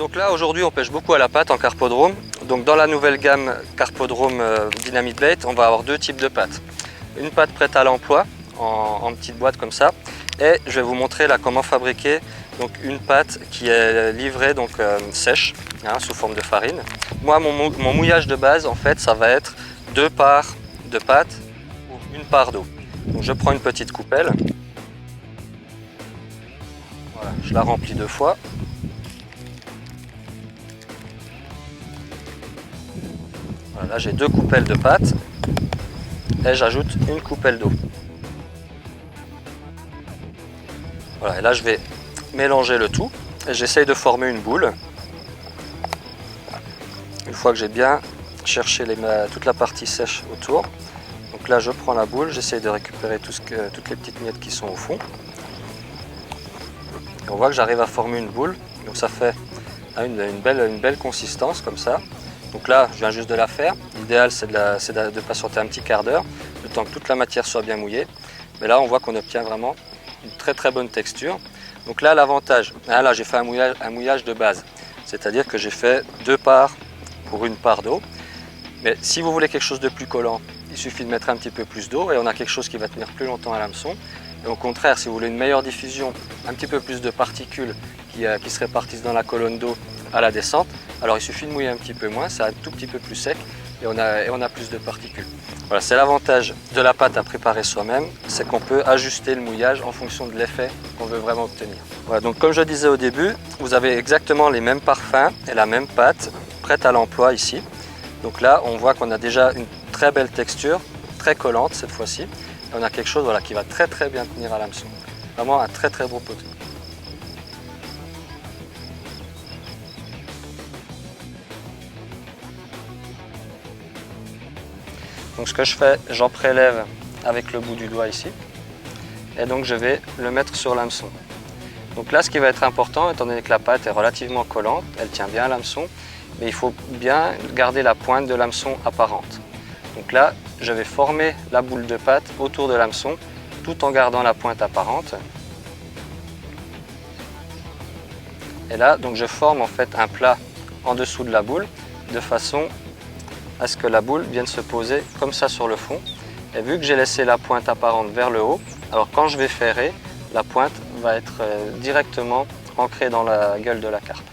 Donc là aujourd'hui on pêche beaucoup à la patte en carpodrome. Donc dans la nouvelle gamme Carpodrome Dynamite Bait, on va avoir deux types de pattes. Une patte prête à l'emploi en petite boîte comme ça, et je vais vous montrer là comment fabriquer donc une patte qui est livrée donc sèche, hein, sous forme de farine. Moi mon mouillage de base en fait ça va être 2 parts de pâte ou 1 part d'eau. Donc je prends une petite coupelle, voilà, je la remplis 2 fois. Voilà, là j'ai 2 coupelles de pâte et j'ajoute une coupelle d'eau. Voilà, et là je vais mélanger le tout et j'essaye de former une boule. Une fois que j'ai bien cherché toute la partie sèche autour, donc là je prends la boule, j'essaye de récupérer toutes les petites miettes qui sont au fond. Et on voit que j'arrive à former une boule, donc ça fait une belle consistance comme ça. Donc là je viens juste de la faire, l'idéal c'est de patienter un petit quart d'heure, le temps que toute la matière soit bien mouillée. Mais là on voit qu'on obtient vraiment une très bonne texture. Donc là l'avantage, là j'ai fait un mouillage de base, c'est-à-dire que j'ai fait 2 parts pour 1 part d'eau. Mais si vous voulez quelque chose de plus collant, il suffit de mettre un petit peu plus d'eau et on a quelque chose qui va tenir plus longtemps à l'hameçon. Et au contraire, si vous voulez une meilleure diffusion, un petit peu plus de particules qui se répartissent dans la colonne d'eau à la descente, alors il suffit de mouiller un petit peu moins, c'est un tout petit peu plus sec et on a plus de particules. Voilà, c'est l'avantage de la pâte à préparer soi-même, c'est qu'on peut ajuster le mouillage en fonction de l'effet qu'on veut vraiment obtenir. Voilà, donc comme je disais au début, vous avez exactement les mêmes parfums et la même pâte prête à l'emploi ici. Donc là, on voit qu'on a déjà une très belle texture, très collante cette fois-ci. Et on a quelque chose voilà, qui va très bien tenir à l'hameçon. Vraiment un très beau poteau. Donc ce que je fais, j'en prélève avec le bout du doigt ici. Et donc je vais le mettre sur l'hameçon. Donc là, ce qui va être important, étant donné que la pâte est relativement collante, elle tient bien à l'hameçon, mais il faut bien garder la pointe de l'hameçon apparente. Donc là, je vais former la boule de pâte autour de l'hameçon tout en gardant la pointe apparente. Et là, donc je forme en fait un plat en dessous de la boule de façon à ce que la boule vienne se poser comme ça sur le fond. Et vu que j'ai laissé la pointe apparente vers le haut, alors quand je vais ferrer, la pointe va être directement ancrée dans la gueule de la carpe.